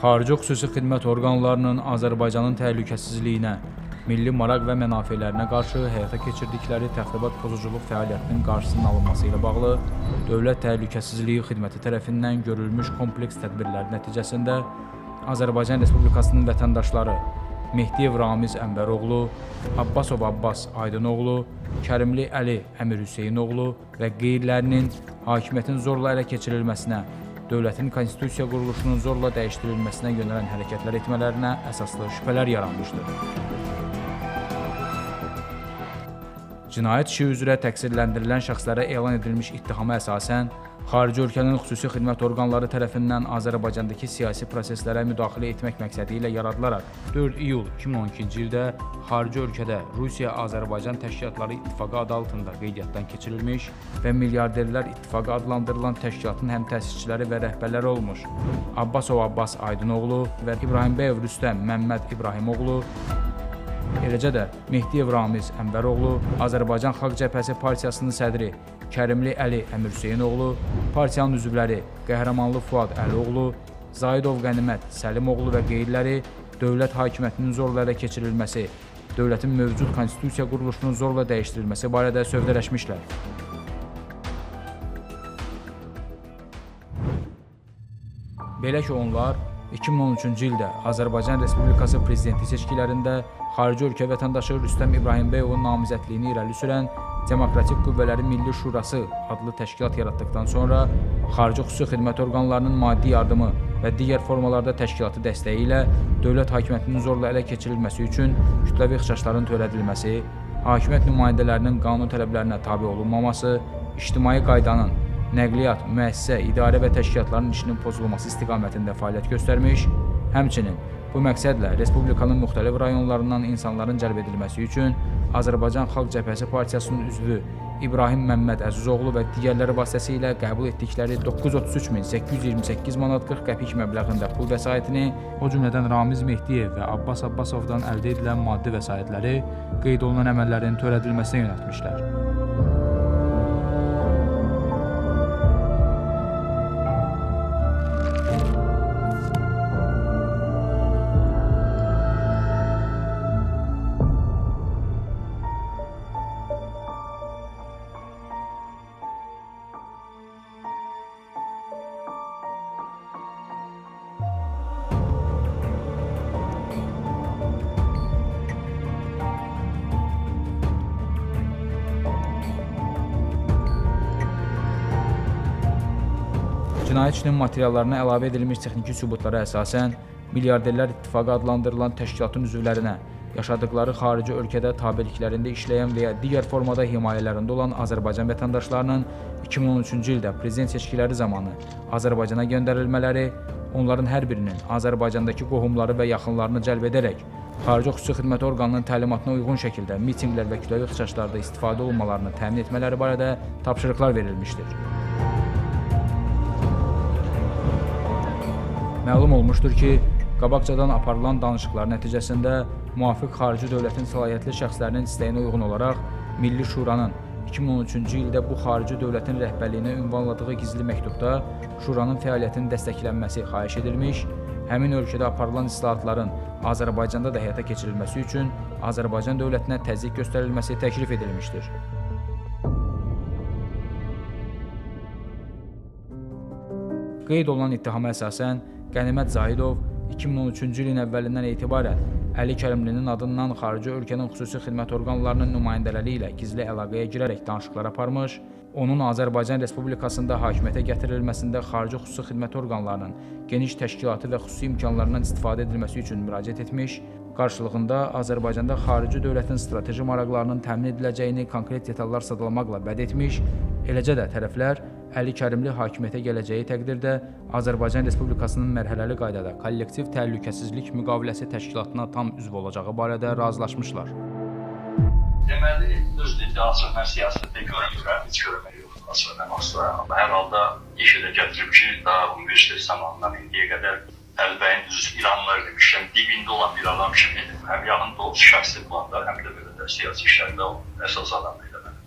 Xarici xüsusi xidmət orqanlarının Azərbaycanın təhlükəsizliyinə, milli maraq və mənafelərinə qarşı həyata keçirdikləri təxribat pozuculuq fəaliyyətinin qarşısının alınması ilə bağlı Dövlət Təhlükəsizliyi Xidməti tərəfindən görülmüş kompleks tədbirlər nəticəsində Azərbaycan Respublikasının vətəndaşları Mehdiyev Ramiz Ənbəroğlu, Abbasov Abbas Aydınoğlu, Kərimli Əli Əmir Hüseynoğlu və qeyrilərinin hakimiyyətin zorla ələ keçirilməsinə, dövlətin konstitusiya quruluşunun zorla dəyişdirilməsinə yönələn hərəkətlər etmələrinə əsaslı şübhələr yaranmışdır. Cinayət işi üzrə təqsirləndirilən şəxslərə elan edilmiş ittihama əsasən, xarici ölkənin xüsusi xidmət orqanları tərəfindən Azərbaycandakı siyasi proseslərə müdaxilə etmək məqsədi ilə yaradılaraq 4 iyul 2012-ci ildə xarici ölkədə Rusiya-Azərbaycan Təşkilatları İttifaqı adı altında qeydiyyatdan keçirilmiş və Milyarderlər İttifaqı adlandırılan təşkilatın həm təsisçiləri və rəhbərləri olmuş Abbasov Abbas Aydınoğlu və İbrahimbəyev Rüstəm Məmməd İbrahimoğlu, eləcə də Mehdiyev Ramiz Ənbəroğlu, Azərbaycan Xalq Cəbhəsi Partiyasının sədri Kərimli Əli Əmir Hüseynoğlu, partiyanın üzvləri Qəhrəmanlı Fuad Əlioğlu, Zaidov Qənimət Səlimoğlu və qeyriləri dövlət hakimiyyətinin zorla ələ keçirilməsi, dövlətin mövcud konstitusiya quruluşunun zorla dəyişdirilməsi barədə sövdələşmişlər. Belə ki, onlar 2013-cü ildə Azərbaycan Respublikası Prezidenti seçkilərində xarici ölkə vətəndaşı Rüstəm İbrahimbəyovun namizədliyini irəli sürən Demokratik Qüvvələrin Milli Şurası adlı təşkilat yaratdıqdan sonra xarici xüsusi xidmət orqanlarının maddi yardımı və digər formalarda təşkilatı dəstəyi ilə dövlət hakimiyyətinin zorla ələ keçirilməsi üçün kütləvi ixşşların törədilməsi, hakimiyyət nümayəndələrinin qanun tələblərinə tabe olunmaması, ictimai qaydanın, nəqliyyat, müəssisə, idarə və təşkilatların işinin pozulması istiqamətində fəaliyyət göstərmiş, həmçinin bu məqsədlə Respublikanın müxtəlif rayonlarından insanların cəlb edilməsi üçün Azərbaycan Xalq Cəbhəsi Partiyasının üzvü İbrahim Məmməd Əzizoğlu və digərləri vasitəsilə qəbul etdikləri 933.828 manat 40 qəpik məbləğində pul vəsaitini, o cümlədən Ramiz Mehdiyev və Abbas Abbasovdan əldə edilən maddi vəsaitləri qeyd olunan əməllərin törədilməsinə yönəltmişlər. Cinayət işinin materiallarına əlavə edilmiş texniki sübutlara əsasən, Milyarderlər İttifaqı adlandırılan təşkilatın üzvlərinə, yaşadıkları xarici ölkədə tabeliklərində işləyən və ya digər formada himayələrində olan Azərbaycan vətəndaşlarının 2013-cü ildə prezident seçkiləri zamanı Azərbaycana göndərilmələri, onların hər birinin Azərbaycandakı qohumları və yaxınlarını cəlb edərək, xarici xüsusi xidmət orqanının təlimatına uyğun şəkildə mitinqlər və kütləvi ixşşlarda istifadə olunmalarını təmin etmələri barədə tapşırıqlar verilmişdir. Məlum olmuşdur ki, qabaqcadan aparılan danışıqlar nəticəsində müvafiq xarici dövlətin səlahiyyətli şəxslərinin istəyinə uyğun olaraq Milli Şuranın 2013-cü ildə bu xarici dövlətin rəhbərliyinə ünvanladığı gizli məktubda Şuranın fəaliyyətinin dəstəklənməsi xahiş edilmiş, həmin ölkədə aparılan islahatların Azərbaycanda da həyata keçirilməsi üçün Azərbaycan dövlətinə təzyiq göstərilməsi təklif edilmişdir. Qeyd olunan ittihama əsasən, Qənimət Zaidov 2013-cü ilin əvvəlindən etibarən Əli Kərimlinin adından xarici ölkənin xüsusi xidmət orqanlarının nümayəndələri ilə gizli əlaqəyə girərək danışıqlar aparmış, onun Azərbaycan Respublikasında hakimiyyətə gətirilməsində xarici xüsusi xidmət orqanlarının geniş təşkilatı və xüsusi imkanlarından istifadə edilməsi üçün müraciət etmiş, qarşılığında Azərbaycanda xarici dövlətin strateji maraqlarının təmin ediləcəyini konkret detallar sadalamaqla vəd etmiş, eləcə də tərəflər Əli Kərimli hakimiyyətə gələcəyi təqdirdə Azərbaycan Respublikasının mərhələli qaydada kollektiv təhlükəsizlik müqaviləsi təşkilatına tam üzv olacağı barədə razılaşmışlar. Deməli, düzdür, açıq mən siyasətdə görmürəm, heç görmək yoxdur, açıq mən asla. Hər halda işə də gətirib ki, daha universitet zamanından indiyə qədər Əlibəyin düz İranlar demişəm, dibində olan bir adam kimi həm yaxında olsun şəxsi planda, həm də belə də siyasi işlərdə əsas adam idi mən.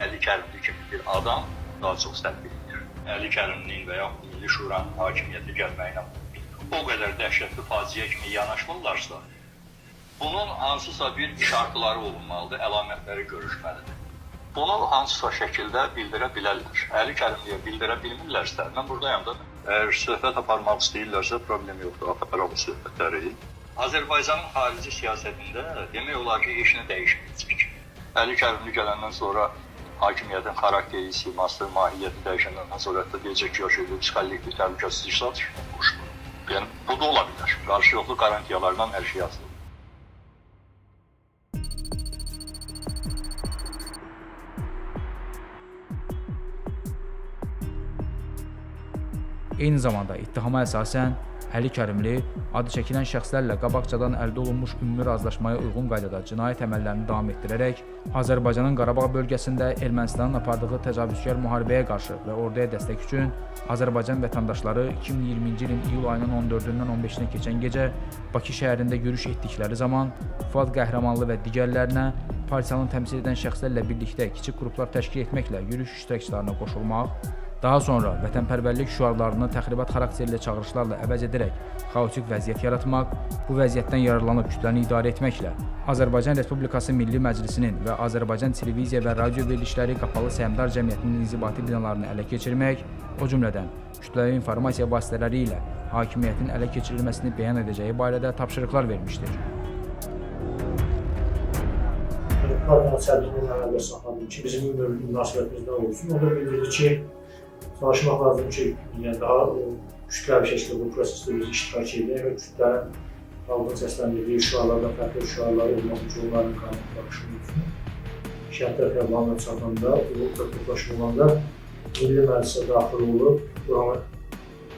Əli Kərimli kimi bir adam daha çox sən bilinir. Əli Kərimlinin və yaxud Milli Şuranın hakimiyyətə gəlməyinə o qədər dəhşətli faciə kimi yanaşmırlarsa, bunun hansısa bir işartıları olunmalıdır, əlamətləri görüşməlidir. Bunu hansısa şəkildə bildirə bilərlər. Əli Kərimliyə bildirə bilmirlərsə, mən buradayam da. Əgər söhbət aparmaq istəyirlərsə, problem yoxdur, aparaq bu söhbətləri. Azərbaycanın xarici siyasətində demək olar ki, işini dəyişməyəcək. Əli Kərimli gələndən sonra hakimiyyətin xarakteri, siması, mahiyyəti dəyişəndən sonra da deyəcək ki, yaşayıb kollektiv təhlükəsizlik satışına qoşulur. Yəni, bu da ola bilər. Qarşılıqlı qarantiyalardan hər şey asılıdır. Eyni zamanda ittihama əsasən Əli Kərimli adı çəkilən şəxslərlə qabaqcadan əldə olunmuş ümumi razılaşmaya uyğun qaydada cinayət əməllərini davam etdirərək Azərbaycanın Qarabağ bölgəsində Ermənistanın apardığı təcavüzkar müharibəyə qarşı və orduya dəstək üçün Azərbaycan vətəndaşları 2020-ci ilin iyul ayının 14-dən 15-nə keçən gecə Bakı şəhərində yürüş etdikləri zaman Fuad Qəhrəmanlı və digərlərinə partiyanı təmsil edən şəxslərlə birlikdə kiçik qruplar təşkil etməklə yürüş iştirakçılarına qoşulmaq, daha sonra vətənpərvərlik şüarlarını təxribat xarakterli çağırışlarla əvəz edərək xaotik vəziyyət yaratmaq, bu vəziyyətdən yararlanıb kütləni idarə etməklə Azərbaycan Respublikası Milli Məclisinin və Azərbaycan Televiziya və Radio verilişləri qapalı səhmdar cəmiyyətinin inzibati binalarını ələ keçirmək, o cümlədən kütləvi informasiya vasitələri ilə hakimiyyətin ələ keçirilməsini bəyan edəcəyi barədə tapşırıqlar vermişdir. Partiyanın sədrinin əlaqə saxladım ki, bizim münasibətimizdə olsun. O da bildirdi ki, çalışmaq lazım ki, yəni daha kütləvi şəkildə bu prosesdə biz iştirak edək və kütlənin xalqın səsləndirdiyi şüarlardan fərqli şüarları olmaq üçün onların qanunlaşması olsun. Şəhətlər Qəblanla çatanda, bu toplaşma olanda Milli Məclisə daxil olub, buranı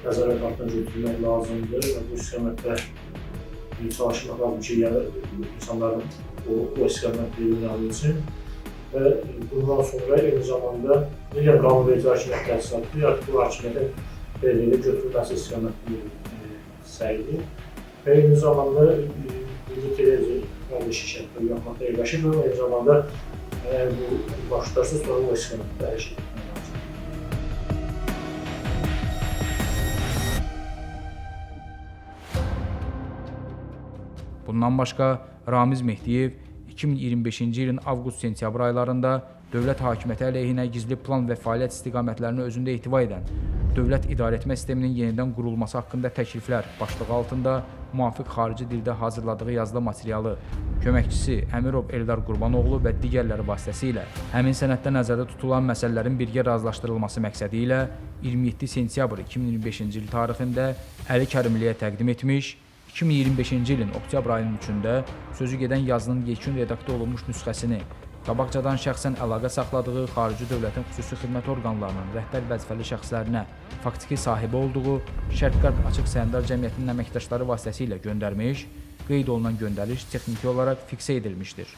nəzarət altına götürmək lazımdır və bu istiqamətdə çalışmaq lazım ki, yəni insanların o istiqamətdə yönəlsin. Və bundan sonra eyni zamanda qanunverici hakimiyyət təsisatı artıq bu hakimiyyətin belirli götürülməsi istiqamətində səydir. Və eyni zamanda Milli Televiziya qardeşi şərtləri yapmaqda yerləşir və eyni zamanda bu başlarsa sonra o istiqamətdə hər şey etmək lazım. Bundan başqa Ramiz Mehdiyev 2025-ci ilin avqust-sentyabr aylarında dövlət hakimiyyəti əleyhinə gizli plan və fəaliyyət istiqamətlərini özündə ehtiva edən dövlət idarəetmə sisteminin yenidən qurulması haqqında təkliflər başlığı altında müvafiq xarici dildə hazırladığı yazılı materialı köməkçisi Əmirov Eldar Qurbanoğlu və digərləri vasitəsilə həmin sənəddə nəzərdə tutulan məsələlərin birgə razılaşdırılması məqsədi ilə 27 sentyabr 2025-ci il tarixində Əli Kərimliyə təqdim etmiş, 2025-ci ilin oktyabr ayının 3-də sözü gedən yazının yekun redaktə olunmuş nüsxəsini qabaqcadan şəxsən əlaqə saxladığı xarici dövlətin xüsusi xidmət orqanlarının rəhbər vəzifəli şəxslərinə faktiki sahibi olduğu Şərqqərb Açıq Səhmdar Cəmiyyətinin əməkdaşları vasitəsilə göndərmiş, qeyd olunan göndəriş texniki olaraq fiksə edilmişdir.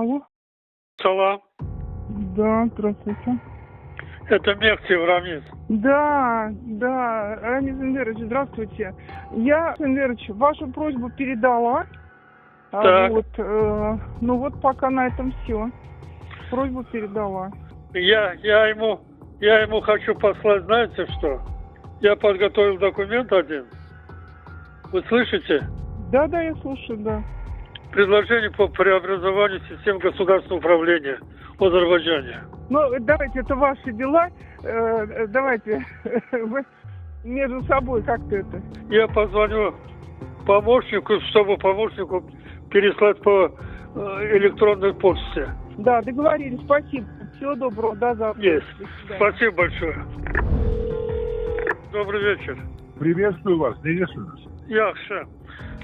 Алло. Салам. Да, здравствуйте. Это Мехтиев Рамиз. Да, Рамиз Эндерович, здравствуйте. Я, Эндерович, вашу просьбу передала. Так. Ну вот пока на этом все. Просьбу передала. Я ему хочу послать, знаете что? Я подготовил документ один. Вы слышите? Да, я слушаю, да. Предложение по преобразованию систем государственного управления в Азербайджане. Ну, давайте, это ваши дела. Давайте вы между собой как-то это. Я позвоню помощнику, чтобы помощнику переслать по электронной почте. Да, договорились, спасибо. Всего доброго, до завтра. Есть. До свидания. Спасибо большое. Добрый вечер. Приветствую вас, приветствую вас. Яхша.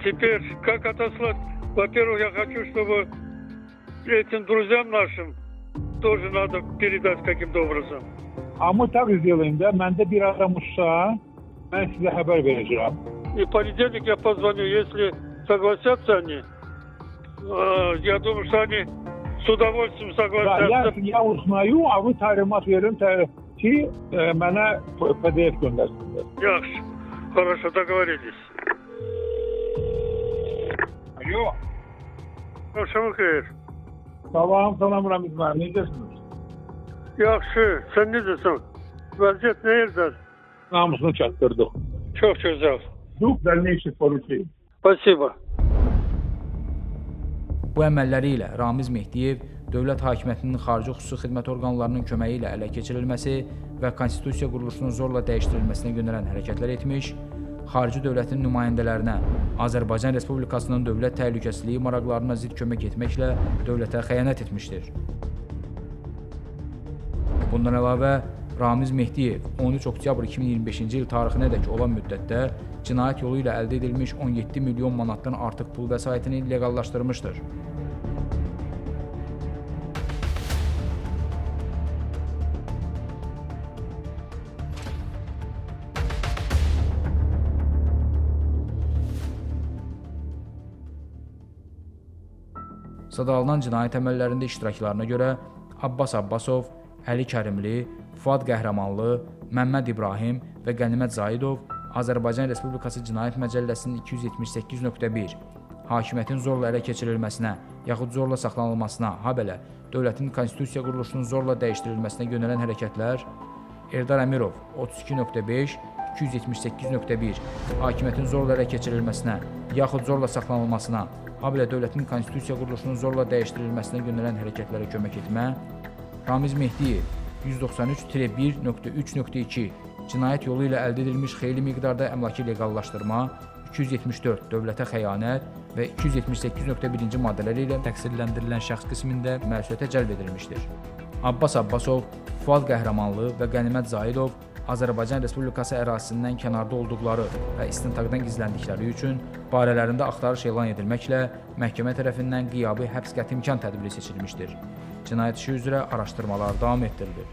Теперь, как отослать? Во-первых, я хочу, чтобы этим друзьям нашим тоже надо передать каким-то образом. А мы так сделаем, да? Məndə bir adam uşağı Ben size haber vereceğim. И в понедельник я позвоню, если согласятся они. Я думаю, что они с удовольствием Ya, согласятся. ya uznayım, avı talimat verin ki bana PDF göndersinler. Yaxşı. Хорошо, договорились. Alo. Akşamı xeyir. Salam Ramiz Bey, necəsiniz? Yaxşı. Sen necəsən? Vəziyyət nə yerdən? Namusunu çatdırdıq. Çok güzel. Duq dəlneyçi polisi. Спасибо. Bu əməlləri ilə Ramiz Mehdiyev dövlət hakimiyyətinin xarici xüsusi xidmət orqanlarının köməyi ilə ələ keçirilməsi və konstitusiya quruluşunun zorla dəyişdirilməsinə yönələn hərəkətlər etmiş, xarici dövlətin nümayəndələrinə Azərbaycan Respublikasının dövlət təhlükəsizliyi maraqlarına zidd kömək etməklə dövlətə xəyanət etmişdir. Bundan əlavə, Ramiz Mehdiyev 13 oktyabr 2025-ci il tarixinədək olan müddətdə cinayət yolu ilə əldə edilmiş 17 milyon manatdan artıq pul vəsaitini leqallaşdırmışdır. Sadalınan cinayət əməllərində iştiraklarına görə Abbas Abbasov, Əli Kərimli, Fuad Qəhrəmanlı, Məmməd İbrahim və Qənimət Zaidov Azərbaycan Respublikası Cinayət Məcəlləsinin 278.1 hakimiyyətin zorla ələ keçirilməsinə yaxud zorla saxlanılmasına, habelə dövlətin konstitusiya quruluşunun zorla dəyişdirilməsinə yönələn hərəkətlər, Eldar Əmirov 32.5 278.1 hakimiyyətin zorla ələ keçirilməsinə yaxud zorla saxlanılmasına, habelə dövlətin konstitusiya quruluşunun zorla dəyişdirilməsinə yönələn hərəkətlərə kömək etmə, Ramiz Mehdiyev 193-1.3.2 cinayət yolu ilə əldə edilmiş xeyli miqdarda əmlakı leqallaşdırma, 274 dövlətə xəyanət və 278.1-ci maddələri ilə təqsirləndirilən şəxs qismində məsuliyyətə cəlb edilmişdir. Abbas Abbasov, Fuad Qəhrəmanlı və Qənimət Zaidov Azərbaycan Respublikası ərazisindən kənarda olduqları və istintaqdan gizləndikləri üçün barələrində axtarış elan edilməklə məhkəmə tərəfindən qiyabi həbs qətimkan tədbiri seçilmişdir. Cinayət işi üzrə araşdırmalar davam etdirilir.